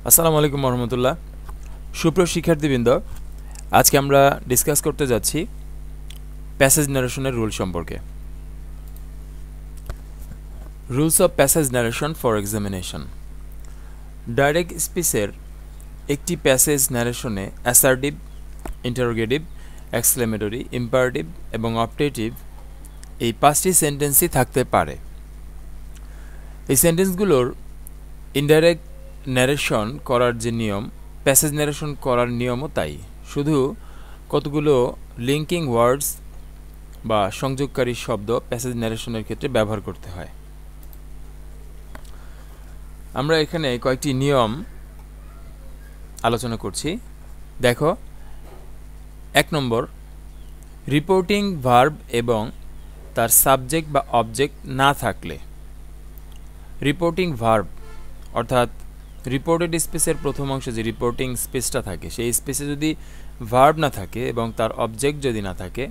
আসসালামু আলাইকুম রহমতুল্লাহ। সুপ্রিয় শিক্ষার্থীবৃন্দ, আজকে আমরা ডিসকাস করতে যাচ্ছি প্যাসেজ ন্যারেশনের রুল সম্পর্কে। Rules of passage narration for examination. Direct স্পিচের একটি প্যাসেজ ন্যারেশনে অ্যাসার্টিভ, ইন্টারোগেটিভ, এক্সক্লেমেটরি, ইম্পারেটিভ এবং অপটেটিভ এই 5টি সেন্টেন্সই থাকতে পারে। এই সেন্টেন্সগুলোর ইনডাইরেক্ট ন্যারেশন করার যে নিয়ম, প্যাসেজ ন্যারেশন করার নিয়মও তাই, শুধু কতগুলো লিঙ্কিং ওয়ার্ডস বা সংযোগকারী শব্দ প্যাসেজ ন্যারেশনের ক্ষেত্রে ব্যবহার করতে হয়। আমরা এখানে কয়েকটি নিয়ম আলোচনা করছি। দেখো, 1 নম্বর, রিপোর্টিং ভার্ব এবং তার সাবজেক্ট বা অবজেক্ট না থাকলে। রিপোর্টিং ভার্ব অর্থাৎ রিপোর্টেড স্পেসের প্রথম অংশে যে রিপোর্টিং স্পেসটা থাকে, সেই স্পেসে যদি ভার্ব না থাকে এবং তার অবজেক্ট যদি না থাকে,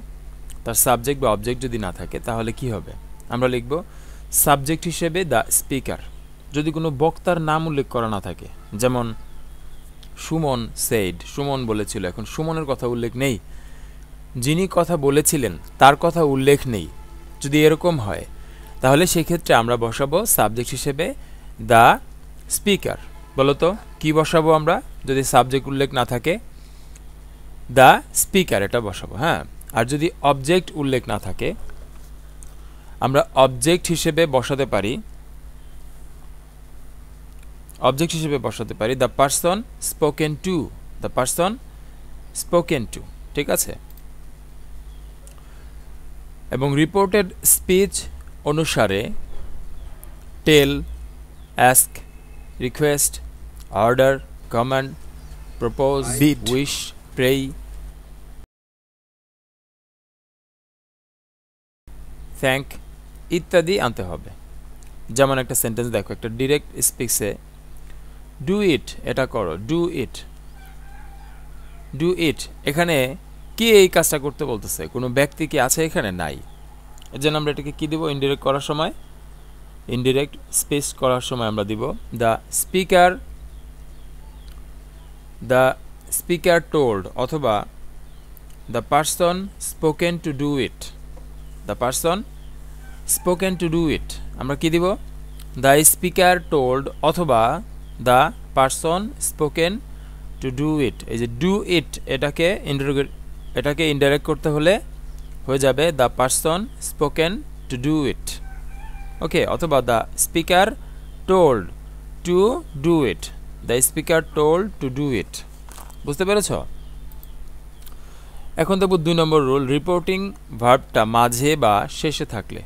তার সাবজেক্ট বা অবজেক্ট যদি না থাকে, তাহলে কি হবে? আমরা লিখব সাবজেক্ট হিসেবে দ্য স্পিকার। যদি কোনো বক্তার নাম উল্লেখ করা না থাকে, যেমন সুমন সেইড, সুমন বলেছিল, এখন সুমনের কথা উল্লেখ নেই, যিনি কথা বলেছিলেন তার কথা উল্লেখ নেই, যদি এরকম হয় তাহলে সেক্ষেত্রে আমরা বসাবো সাবজেক্ট হিসেবে দ্য স্পিকার। বলতো কি বসাবো আমরা যদি সাবজেক্ট উল্লেখ না থাকে? দ্য স্পিকার এটা বসাবো। হ্যাঁ, আর যদি অবজেক্ট উল্লেখ না থাকে, আমরা অবজেক্ট হিসেবে বসাতে পারি the person spoken to, the person spoken to. ঠিক আছে? এবং রিপোর্টেড স্পিচ অনুসারে tell, ask, request, order, command, propose, wish, pray, thank ইত্যাদি আনতে হবে। যেমন একটা সেন্টেন্স দেখো, একটা ডিরেক্ট স্পিচে ডু ইট, এটা করো, ডু ইট, ডু ইট। এখানে কে এই কাজটা করতে বলতেছে? কোনো ব্যক্তি কি আছে এখানে? নাই। এর জন্য আমরা এটাকে কি দিব? ইনডিরেক্ট করার সময়, ইনডিরেক্ট স্পিচ করার সময় আমরা দিব দ্য স্পিকার টোল্ড অথবা the person spoken to do it, the person spoken to do ইট। আমরা কি দিব? দ্য স্পিকার টোল্ড অথবা the person spoken to do ইট। এই যে ডু ইট, এটাকে ইনডাইরেক্ট করতে হলে হয়ে যাবে the person spoken to do it. Okay, অথবা the speaker told to do it, the speaker told to do it. বুঝতে পেরেছ? এখন দেখব 2 নম্বর রুল, রিপোর্টিং ভার্বটা মাঝে বা শেষে থাকলে।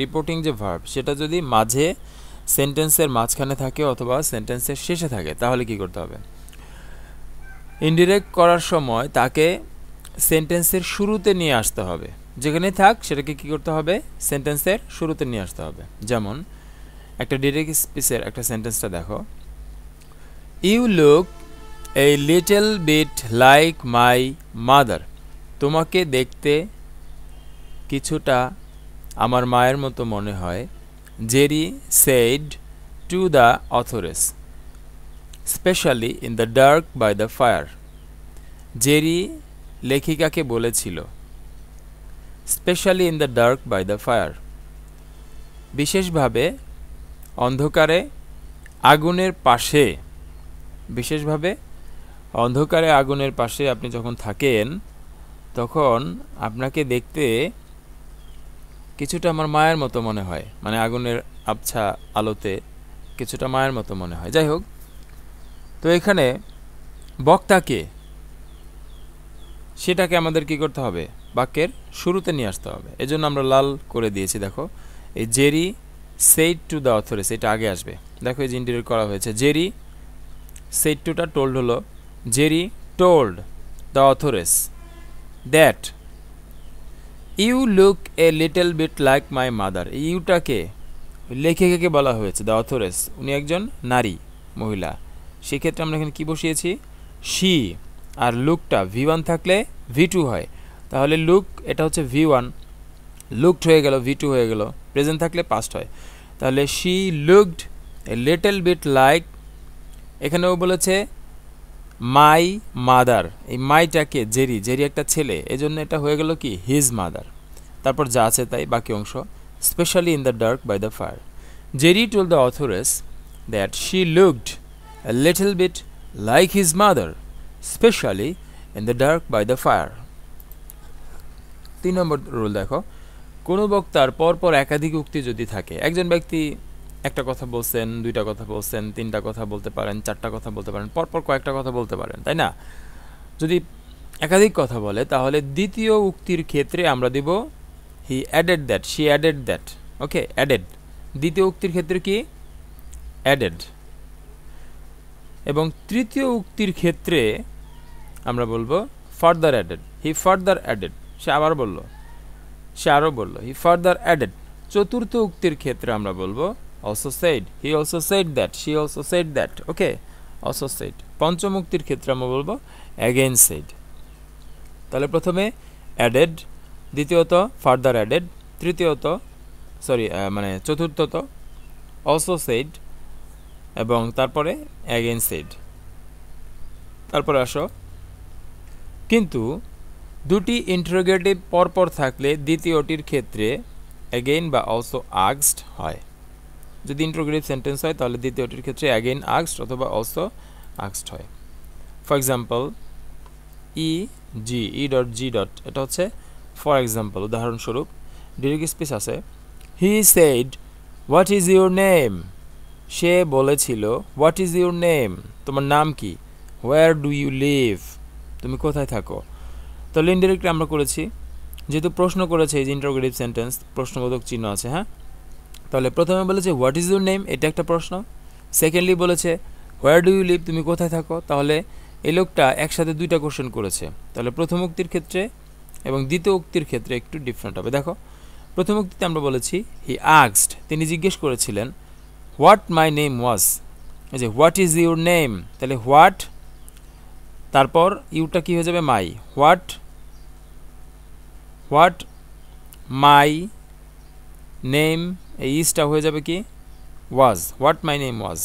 রিপোর্টিং যে ভার্ব, সেটা যদি মাঝে, সেন্টেন্সের মাঝখানে থাকে অথবা সেন্টেন্সের শেষে থাকে, তাহলে কি করতে হবে? ইনডিরেক্ট করার সময় তাকে সেন্টেন্সের শুরুতে নিয়ে আসতে হবে। যেখানে থাক সেটাকে কি করতে হবে? সেন্টেন্সের শুরুতে নিয়ে আসতে হবে। যেমন একটা ডিরেক্ট স্পিচের একটা সেন্টেন্সটা দেখো, you look a little bit like my mother. তোমাকে দেখতে কিছুটা আমার মায়ের মতো মনে হয়। Jerry said to the authoress specially in the dark by the fire. Jerry লেখিকাকে বলেছিল specially in the dark by the fire, বিশেষভাবে অন্ধকারে আগুনের পাশে। বিশেষভাবে অন্ধকারে আগুনের পাশে আপনি যখন থাকেন, তখন আপনাকে দেখতে কিছুটা আমার মায়ের মতো মনে হয়, মানে আগুনের আবছা আলোতে কিছুটা মায়ের মতো মনে হয়। যাই হোক, তো এখানে বক্তাকে, সেটাকে আমাদের কি করতে হবে? বাক্যের শুরুতে নিয়ে আসতে হবে। এজন্য আমরা লাল করে দিয়েছি। দেখো, এই Jerry said to the authoress, এটা আগে আসবে। দেখো, এই যে ইন্ডিরেক্ট করা হয়েছে, জেরি সেইড টুটা টোল্ড হলো, Jerry told the authoress that you look a little bit like my mother. ইউটাকে লেখিকাকে বলা হয়েছে, দ্য অথরেস, উনি একজন নারী, মহিলা। সেক্ষেত্রে আমরা এখানে কি বসিয়েছি? শি। আর লুকটা V1 থাকলে V2 হয়, তাহলে লুক এটা হচ্ছে V1, লুকড হয়ে গেল, V2 হয়ে গেল। প্রেজেন্ট থাকলে পাস্ট হয়, তাহলে she looked a little bit like এখানেও বলেছে মাই মাদার, এই মাইটাকে জেরি, জেরি একটা ছেলে, এজন্য এটা হয়ে গেল কি হিজ মাদার। তারপর যা আছে তাই বাকি অংশ, specially in the dark by the fire. Jerry told the authoress that she looked a little bit like his mother, especially in the dark by the fire. 3 number rule দেখো, কোনো বক্তার পরপর একাধিক উক্তি যদি থাকে, একজন ব্যক্তি একটা কথা বলছেন, দুইটা কথা বলছেন, তিনটা কথা বলতে পারেন, চারটা কথা বলতে পারেন, পরপর কয়েকটা কথা বলতে পারেন, তাই না? যদি একাধিক কথা বলে তাহলে দ্বিতীয় উক্তির ক্ষেত্রে আমরা দিব he added that, she added that. Okay, added. দ্বিতীয় উক্তির ক্ষেত্রে কি অ্যাডেড। এবং তৃতীয় উক্তির ক্ষেত্রে আমরা বলবো further added, he further added, সে আবার বলল, সে আরও বলল, হি ফার্দার অ্যাডেড। চতুর্থ উক্তির ক্ষেত্রে আমরা বলবো also said, he also said that, she also said that, okay, also said। পঞ্চম উক্তির ক্ষেত্রে আমরা বলবো again said। তাহলে প্রথমে অ্যাডেড, দ্বিতীয়ত ফার্দার অ্যাডেড, তৃতীয়ত চতুর্থত also said, এবং তারপরে again said। তারপরে আসো, কিন্তু দুটি ইন্টারোগেটিভ পরপর থাকলে দ্বিতীয়টির ক্ষেত্রে again বা also asked হয়। যদি ইন্টারোগেটিভ সেন্টেন্স হয় তাহলে দ্বিতীয়টির ক্ষেত্রে again asked অথবা also asked হয়। For example e g. এটা হচ্ছে ফর এক্সাম্পল, উদাহরণস্বরূপ। ডিরেক্ট স্পিচ আছে he said what is your name, সে বলেছিল হোয়াট ইজ ইউর নেম, তোমার নাম কি, হোয়ার ডু ইউ লিভ, তুমি কোথায় থাকো। তাহলে ইনডিরেক্টলি আমরা করেছি, যেহেতু প্রশ্ন করেছে, এই যে ইন্টারোগেটিভ সেন্টেন্স, প্রশ্নবোধক চিহ্ন আছে, হ্যাঁ। তাহলে প্রথমে বলেছে হোয়াট ইজ ইউর নেম, এটা একটা প্রশ্ন। সেকেন্ডলি বলেছে হোয়ার ডু ইউ লিভ, তুমি কোথায় থাকো। তাহলে এই লোকটা একসাথে দুইটা কোশ্চেন করেছে। তাহলে প্রথম উক্তির ক্ষেত্রে এবং দ্বিতীয় উক্তির ক্ষেত্রে একটু ডিফারেন্ট হবে। দেখো, প্রথম উক্তিতে আমরা বলেছি হি আস্কড, তিনি জিজ্ঞেস করেছিলেন হোয়াট মাই নেম ওয়াজ, এই যে হোয়াট ইজ ইউর নেম, তাহলে হোয়াট, তারপর ইউটা কি হয়ে যাবে মাই, হোয়াট মাই নেম, এই ইজটা হয়ে যাবে কি ওয়াজ, হোয়াট মাই নেম ওয়াজ।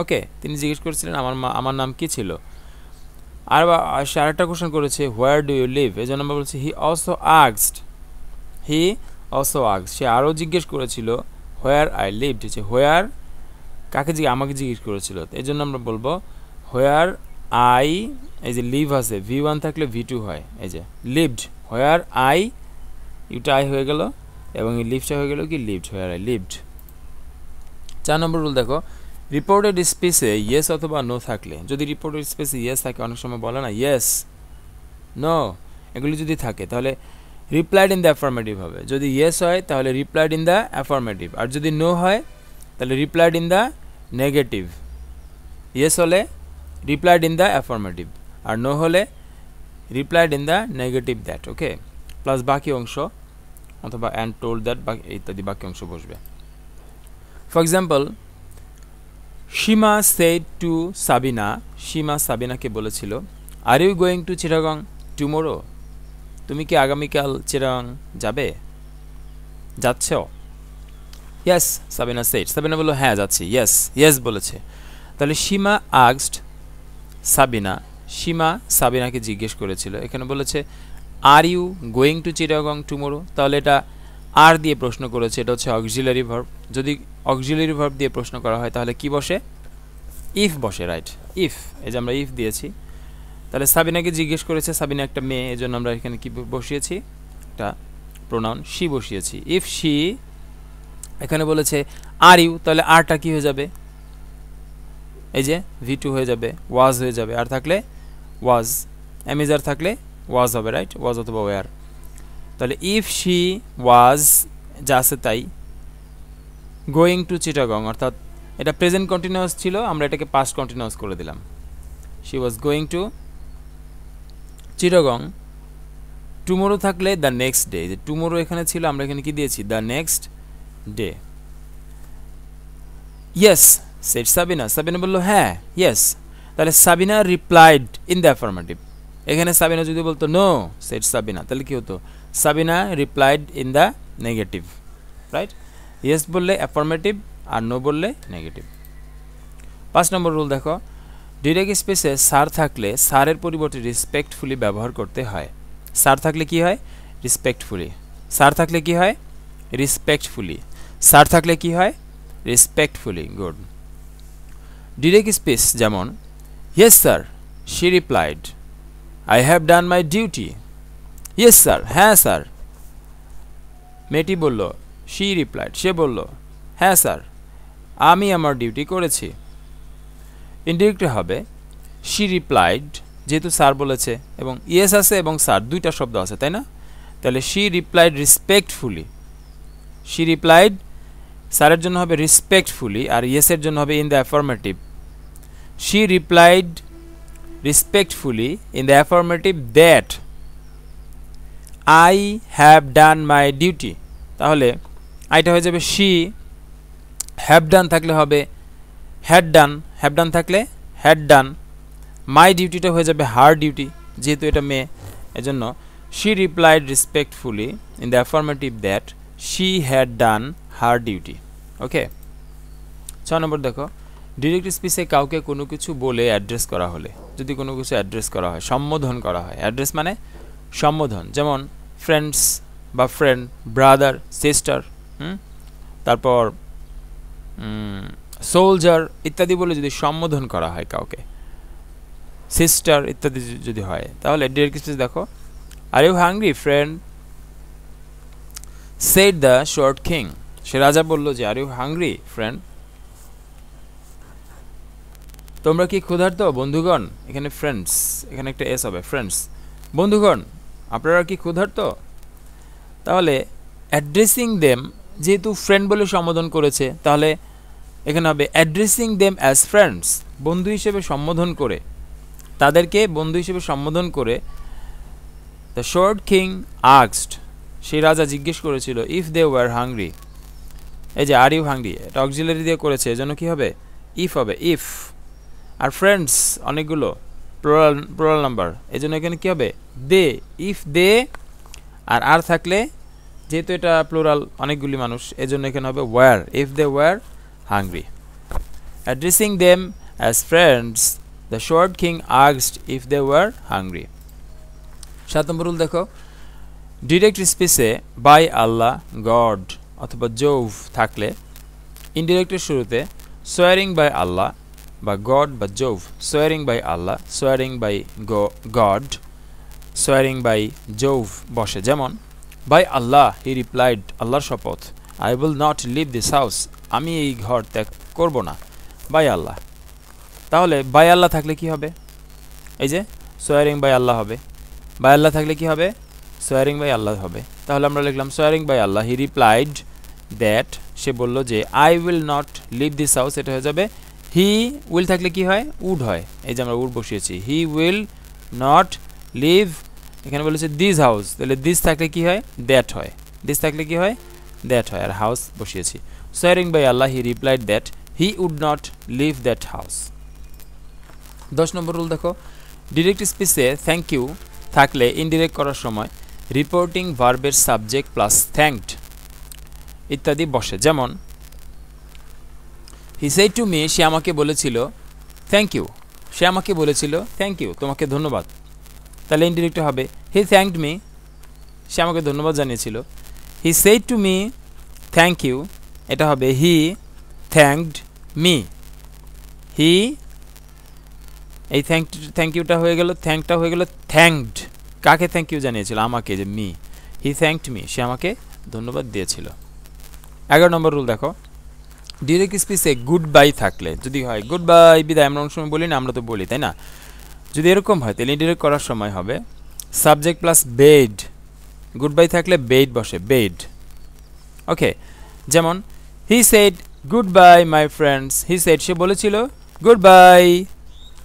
ওকে, তিনি জিজ্ঞেস করেছিলেন আমার নাম কি ছিল। আর সে আরেকটা কোশ্চেন করেছে হোয়ার ডু ইউ লিভ, এই জন্য আমরা বলছি হি অলসো আস্কড, সে আরও জিজ্ঞেস করেছিল হোয়ার আই লিভড, যে হোয়ার কাকে আমাকে জিজ্ঞেস করেছিল, এই জন্য আমরা বলবো হোয়ার আই, এই যে লিভ আছে V1 থাকলে V2 হয়, এই যে লিভড, হোয়ার আই, ইউটা আই হয়ে গেল এবং এই লিভটা হয়ে গেল কি লিভড, হোয়ার আই লিভড। 4 নম্বর রুল দেখো, রিপোর্টেড স্পেসে ইয়েস অথবা নো থাকলে, যদি রিপোর্টেড স্পেসে ইয়েস থাকে, অনেক সময় বলে না ইয়েস নো, এগুলি যদি থাকে তাহলে রিপ্লাইড ইন দ্য অ্যাফার্মেটিভ হবে। যদি ইয়েস হয় তাহলে রিপ্লাইড ইন দ্য অ্যাফার্মেটিভ, আর যদি নো হয় তাহলে replied in the negative. Yes হলে রিপ্লাইড ইন দ্য অ্যাফার্মেটিভ, আর নো হলে replied in the negative that. Okay, plus বাকি অংশ অথবা অ্যান্ড টোল্ড দ্যাট বা ইত্যাদি বাকি অংশ বসবে। For example Seema said to Sabina, Seema সাবিনাকে বলেছিল আর you going to Chittagong tomorrow, তুমি কি আগামীকাল চিটাগং যাবে, যাচ্ছ। ইয়েস সাবিনা সেড, সাবিনা বলল হ্যাঁ যাচ্ছি, ইয়েস বলেছে। তাহলে সীমা আস্কড সাবিনা, সীমা সাবিনাকে জিজ্ঞেস করেছিল, এখানে বলেছে are you going to Chittagong tomorrow, তাহলে এটা আর দিয়ে প্রশ্ন করেছে, এটা হচ্ছে অক্সিলারি ভার্ব। যদি অক্সিলারি ভার্ব দিয়ে প্রশ্ন করা হয় তাহলে কি বসে, ইফ বসে, রাইট, ইফ, এই যে আমরা ইফ দিয়েছি। তাহলে সাবিনাকে জিজ্ঞেস করেছে, সাবিনা একটা মেয়ে, এই জন্য আমরা এখানে কি বসিয়েছি, একটা প্রোনাউন শি বসিয়েছি। ইফ শি, এখানে বলেছে আর ইউ, তাহলে আরটা কি হয়ে যাবে, এই যে V2 হয়ে যাবে, ওয়াজ হয়ে যাবে, আর থাকলে ওয়াজ, অ্যামিজার থাকলে ওয়াজ হবে, রাইট, ওয়াজ অথবা ওয়ার। তাহলে ইফ শি ওয়াজ, যা আছে তাই, গোয়িং টু চিটাগং, অর্থাৎ এটা প্রেজেন্ট কন্টিনিউয়াস ছিল, আমরা এটাকে পাস্ট কন্টিনিউয়াস করে দিলাম। She was going to Chittagong tomorrow থাকলে দ্য নেক্সট ডে, যে টুমোরো এখানে ছিল, আমরা এখানে কি দিয়েছি, the next day. Yes said Sabina, Sabina বললো হ্যাঁ ইয়েস, তাহলে Sabina replied in the affirmative. এখানে সাবিনা যদি বলতো নো সেড সাবিনা, তাহলে কি হতো, Sabina replied in the negative, right. Yes বললে অ্যাফার্মেটিভ আর নো বললে নেগেটিভ। 5 নম্বর রুল দেখো, ডিরেক্ট স্পেসে স্যার থাকলে স্যারের পরিবর্তে রেসপেক্টফুলি ব্যবহার করতে হয়। স্যার থাকলে কি হয়? রেসপেক্টফুলি। স্যার থাকলে কি হয়? রেসপেক্টফুলি। স্যার থাকলে কি হয়? রেসপেক্টফুলি। গুড। ডিরেক্ট স্পেস যেমন yes sir, she replied, I have done my duty. Yes sir, হ্যাঁ স্যার। মেয়েটি বলল, শি রিপ্লাইড, সে বলল, হ্যাঁ স্যার, আমি আমার ডিউটি করেছি। ইনডিরেক্টে হবে শি রিপ্লাইড, যেহেতু স্যার বলেছে এবং ইয়েস আছে এবং স্যার দুইটা শব্দ আছে, তাই না? তাহলে she replied respectfully. She replied স্যারের জন্য হবে রেসপেক্টফুলি, আর ইয়েসের জন্য হবে in the affirmative. She replied respectfully in the affirmative that I have done my duty. তাহলে আইটা হয়ে যাবে শি, হ্যাভ ডান থাকলে হবে হ্যাড ডান, হ্যাভ ডান থাকলে হ্যাড ডান। মাই ডিউটিটা হয়ে যাবে হার ডিউটি, যেহেতু এটা মেয়ে, এজন্য she replied respectfully in the affirmative that she had done her duty. Okay. 6 নম্বর দেখো, ডিরেক্ট স্পিচে কাউকে কোনো কিছু বলে অ্যাড্রেস করা হলে, যদি কোনো কিছু অ্যাড্রেস করা হয়, সম্বোধন করা হয়। অ্যাড্রেস মানে সম্বোধন, যেমন ফ্রেন্ডস বা ফ্রেন্ড, ব্রাদার, সিস্টার, তারপর সোলজার ইত্যাদি বলে যদি সম্বোধন করা হয় কাউকে, সিস্টার ইত্যাদি যদি হয়, তাহলে ডিরেক্ট স্পিচ দেখো, are you hungry friend, said the short king. সে রাজা বলল যে আর ইউ হাংরি ফ্রেন্ড, তোমরা কি ক্ষুধার্ত বন্ধুগণ। এখানে ফ্রেন্ডস, এখানে একটা এস হবে, ফ্রেন্ডস, বন্ধুগণ আপনারা কি ক্ষুধার্ত। তাহলে অ্যাড্রেসিং দেম, যেহেতু ফ্রেন্ড বলে সম্বোধন করেছে, তাহলে এখানে হবে অ্যাড্রেসিং দেম অ্যাজ ফ্রেন্ডস, বন্ধু হিসেবে সম্বোধন করে, তাদেরকে বন্ধু হিসেবে সম্বোধন করে। দ্য শর্ট কিং আস্কড, সেই রাজা জিজ্ঞেস করেছিল, ইফ দে ওয়ার হাংরি। এই যে আর ইউ হাংরি, এটা অক্সিলারি দিয়ে করেছে, এজন্য কি হবে? ইফ হবে, ইফ। আর ফ্রেন্ডস অনেকগুলো, প্লুরাল নাম্বার, এজন্য এখানে কি হবে? দে। ইফ দে, আর থাকলে যেহেতু এটা প্লুরাল, অনেকগুলি মানুষ, এজন্য এখানে হবে were, if they were hungry. Addressing them as friends, the short king asked if they were hungry. 7 নম্বর রুল দেখো, ডিরেক্ট স্পিচে বাই আল্লাহ, গড অথবা জৌভ থাকলে ইনডিরেক্টের শুরুতে সোয়ারিং বাই আল্লাহ বা গড বা Jove, swearing by Allah, swearing by God, swearing by Jove বসে। যেমন বাই আল্লাহ হি রিপ্লাইড, আল্লাহর শপথ, I will not leave this house, আমি এই ঘর ত্যাগ করব না, বাই আল্লাহ। তাহলে বাই আল্লাহ থাকলে কি হবে? এই যে সোয়ারিং বাই আল্লাহ হবে, বাই আল্লাহ থাকলে কি হবে? সোয়ারিং বাই আল্লাহ হবে। তাহলে আমরা লিখলাম swearing by Allah, he replied that, সে বলল যে I will not leave this house, এটা হয়ে যাবে হি। উইল থাকলে কি হয়? উড হয়, এই যে আমরা উড বসিয়েছি, হি উইল নট লিভ, এখানে বলেছে দিস হাউস, তাহলে দিস থাকলে কি হয়? দ্যাট হয়, দিস থাকলে কি হয়? দ্যাট হয়, আর হাউস বসিয়েছি। Swearing by Allah, he replied that he would not leave that house. 10 নম্বর রুল দেখো, ডিরেক্ট স্পিচে থ্যাংক ইউ থাকলে ইনডিরেক্ট করার সময় রিপোর্টিং ভার্বের সাবজেক্ট প্লাস থ্যাঙ্কড ইত্যাদি বসে। যেমন হি সেড টু মি, সে আমাকে বলেছিল থ্যাংক ইউ, সে আমাকে বলেছিল থ্যাংক ইউ, তোমাকে ধন্যবাদ। তাহলে ইনডিরেক্ট হবে হি থ্যাঙ্কড মি, সে আমাকে ধন্যবাদ জানিয়েছিল। He said to me thank you, এটা হবে হি থ্যাঙ্কড মি। হি, এই থ্যাংক ইউটা হয়ে গেল, থ্যাঙ্কটা হয়ে গেল থ্যাঙ্কড, কাকে থ্যাংক ইউ জানিয়েছিল? আমাকে, যে মি, হি থ্যাঙ্কড মি, সে আমাকে ধন্যবাদ দিয়েছিল। 11 নম্বর রুল দেখো, ডিরেক্ট স্পিচে গুড বাই থাকলে, যদি হয় গুড বাই বিদায়, আমরা অনেক সময় বলি না, আমরা তো বলি, তাই না? যদি এরকম হয় তাহলে ইনডিরেক্ট করার সময় হবে subject plus bade. Goodbye থাকলে বেড বসে, বেড। ওকে, যেমন he said goodbye my friends, he said, সে বলেছিল goodbye,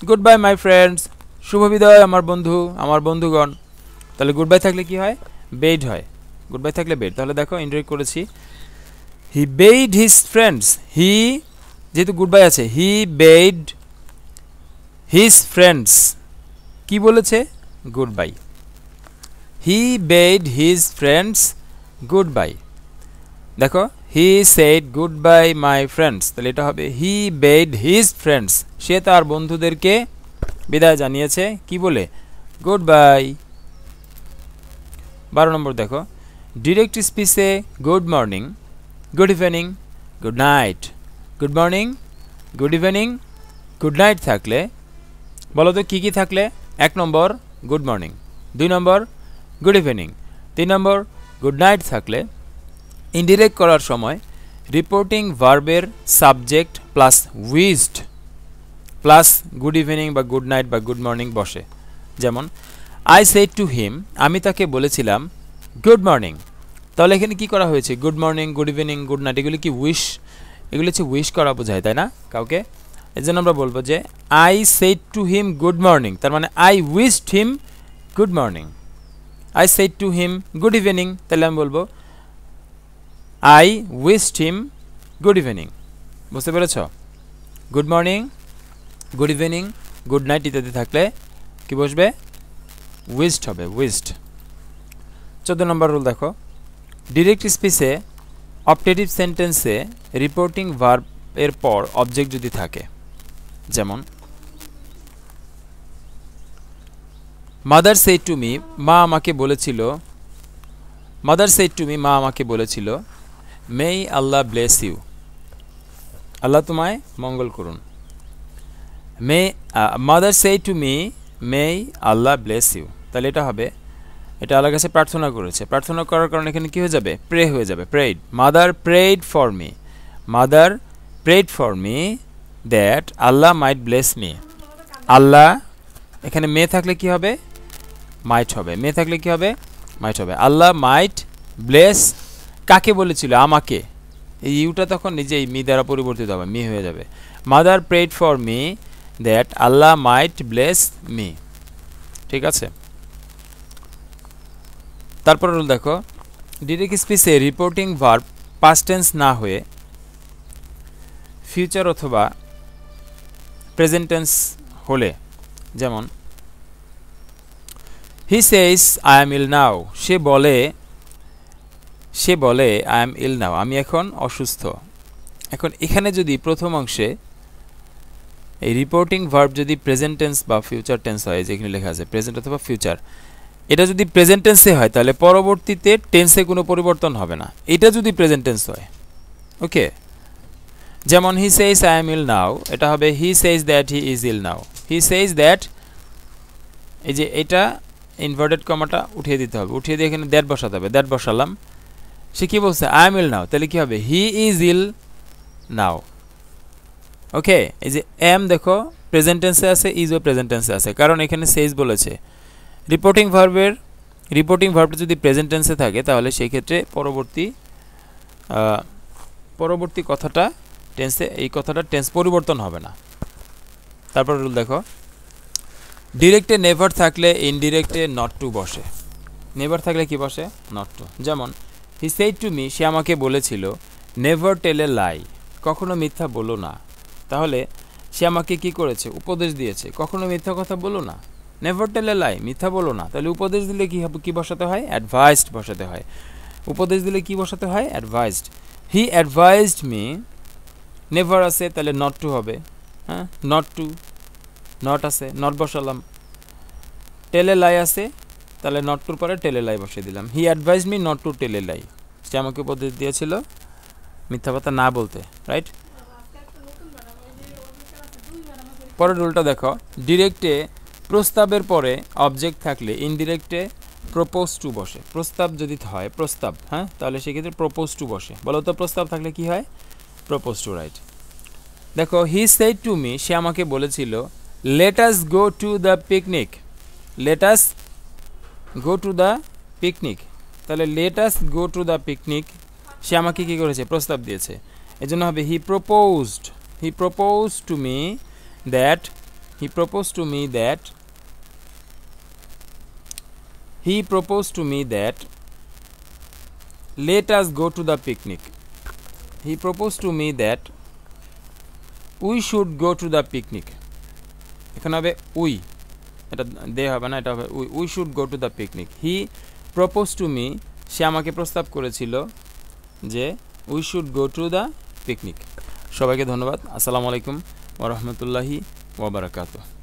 goodbye my friends, শুভ বিদায় আমার বন্ধু, আমার বন্ধুগণ। তাহলে গুড বাই থাকলে কি হয়? বেড হয়, গুড বাই থাকলে বেড। তাহলে দেখো ইনডিরেক্ট করেছি, হি বেড হিজ ফ্রেন্ডস, হি যেহেতু গুড বাই আছে, হি বেড হিজ ফ্রেন্ডস, কি বলেছে? Goodbye. He bade his friends goodbye. দেখো he said goodbye my friends, তাহলে এটা হবে হি বেড হিজ ফ্রেন্ডস, সে তার বন্ধুদেরকে বিদায় জানিয়েছে কি বলে, গুড বাই। 12 নম্বর দেখো, ডিরেক্ট স্পিচে good morning, good evening, good night, good morning, good evening, good night থাকলে বলো তো কী কী থাকলে? 1 নম্বর গুড মর্নিং, 2 নম্বর গুড ইভিনিং, 3 নম্বর গুড নাইট থাকলে ইনডিরেক্ট করার সময় রিপোর্টিং ভার্বের subject plus wished plus good evening বা গুড নাইট বা গুড মর্নিং বসে। যেমন আই সেড টু হিম, আমি তাকে বলেছিলাম গুড মর্নিং, তাহলে এখানে কি করা হয়েছে? Good morning, good evening, good night, এগুলি কি উইশ? এগুলি হচ্ছে উইশ করা বোঝায়, তাই না কাউকে? এই জন্য আমরা বলবো যে I said to him good morning, তার মানে I wished him good morning. I said to him good evening, তাহলে আমি বলবো I wished him good evening. বুঝতে পেরেছ? Good morning, good evening, good night ইত্যাদি থাকলে কি বসবে? উইশড হবে, উইশড। 14 নম্বর রুল দেখো, ডিরেক্ট স্পিচে অপটেটিভ সেন্টেন্সে রিপোর্টিং ভার্ব এর পর অবজেক্ট যদি থাকে, যেমন মাদার সেড টু মি, মা আমাকে বলেছিল, মাদার সেড টু মি, মা আমাকে বলেছিল মে আল্লাহ ব্লেস ইউ, আল্লাহ তোমায় মঙ্গল করুন। May mother said to me may Allah bless you, তাহলে এটা হবে, এটা আল্লাহর কাছে প্রার্থনা করেছে, প্রার্থনা করার কারণে এখানে কি হয়ে যাবে? প্রে হয়ে যাবে, prayed. Mother prayed for me, mother prayed for me that Allah might bless me. Allah, এখানে মে থাকলে কি হবে? মাইট হবে। মে থাকলে কি হবে? মাইট হবে। আল্লাহ মাইট ব্লেস, কাকে বলেছিল? আমাকে। এই ইউটা তখন নিজেই মি দ্বারা পরিবর্তিত হবে, মি হয়ে যাবে। Mother prayed for me that Allah might bless me. ঠিক আছে? তারপর রুল দেখো, ডিরেক্ট স্পিচে রিপোর্টিং ভার্ব পাস্ট টেন্স না হয়ে ফিউচার অথবা প্রেজেন্ট টেন্স হলে, যেমন হি সেজ আই এম ইল নাও, সে বলে আই এম ইল নাও, আমি এখন অসুস্থ। এখন এখানে যদি প্রথম অংশে এই রিপোর্টিং ভার্ব যদি প্রেজেন্ট টেন্স বা ফিউচার টেন্স হয়, যেখানে লেখা আছে প্রেজেন্ট অথবা ফিউচার, এটা যদি প্রেজেন্ট টেন্সে হয় তাহলে পরবর্তীতে টেন্সে কোনো পরিবর্তন হবে না। এটা যদি প্রেজেন্ট টেন্স হয়, ওকে, যেমন হি says I am ill now, এটা হবে he says that he is ill now. He says that, এই যে এটা ইনভার্টেড কমাটা উঠিয়ে দিতে হবে, উঠিয়ে দিয়ে এখানে দ্যাট বসাতে হবে, দ্যাট বসালাম। সে কি বলছে? আই এম ইল নাও, তাহলে কি হবে? হি ইজ ইল নাও। ওকে, এই যে এম দেখো প্রেজেন্ট টেন্সে আছে, ইজও প্রেজেন্ট টেন্সে আছে, কারণ এখানে সেজ বলেছে। রিপোর্টিং ভার্বটা যদি প্রেজেন্ট টেন্সে থাকে তাহলে সেই ক্ষেত্রে পরবর্তী কথাটা টেন্সে, এই কথাটা টেন্স পরিবর্তন হবে না। তারপর রুল দেখো, ডিরেক্টে নেভার থাকলে ইনডিরেক্টে নট টু বসে। নেভার থাকলে কি বসে? Not to. যেমন হি সেড টু মি, সে আমাকে বলেছিল নেভার টেল এ লাই, কখনো মিথ্যা বলো না। তাহলে সে আমাকে কি করেছে? উপদেশ দিয়েছে, কখনো মিথ্যা কথা বলো না। নেভার টেল এ লাই, মিথ্যা বলো না। তাহলে উপদেশ দিলে কি বসাতে হয়? অ্যাডভাইসড বসাতে হয়। উপদেশ দিলে কি বসাতে হয়? অ্যাডভাইসড। হি অ্যাডভাইসড মি, নেভার আছে তাহলে নট টু হবে, হ্যাঁ, নট টু, নট আছে, নট বসালাম। টেলে লাই আছে তাহলে নট টুর পরে টেলে লাই বসিয়ে দিলাম। He advised me not to tell a lie, সে আমাকে উপদেশ দিয়েছিল মিথ্যা কথা না বলতে, রাইট? পরের রুলটা দেখো, ডিরেক্টে প্রস্তাবের পরে অবজেক্ট থাকলে ইনডিরেক্টে প্রপোজ টু বসে। প্রস্তাব যদি হয়, প্রস্তাব, হ্যাঁ, তাহলে সেক্ষেত্রে প্রপোজ টু বসে। বলো তো প্রস্তাব থাকলে কি হয়? Propose to, right? দেখো হি সেড টু মি, সে আমাকে বলেছিল let us go to the picnic. Let us go to the picnic, তাহলে let us go to the picnic, সে আমাকে কি করেছে? প্রস্তাব দিয়েছে। এজন্য হবে he proposed, he proposed to me that, he proposed to me that, he proposed to me that let us go to the picnic. He proposed to me that we should go to the picnic. এখানে হবে we, এটা দে হবে না, এটা হবে we should go to the picnic. He propose to me, সে আমাকে প্রস্তাব করেছিল যে we should go to the picnic. সবাইকে ধন্যবাদ। আসসালামু আলাইকুম ওয়া রাহমাতুল্লাহি ওয়া বারাকাতুহু।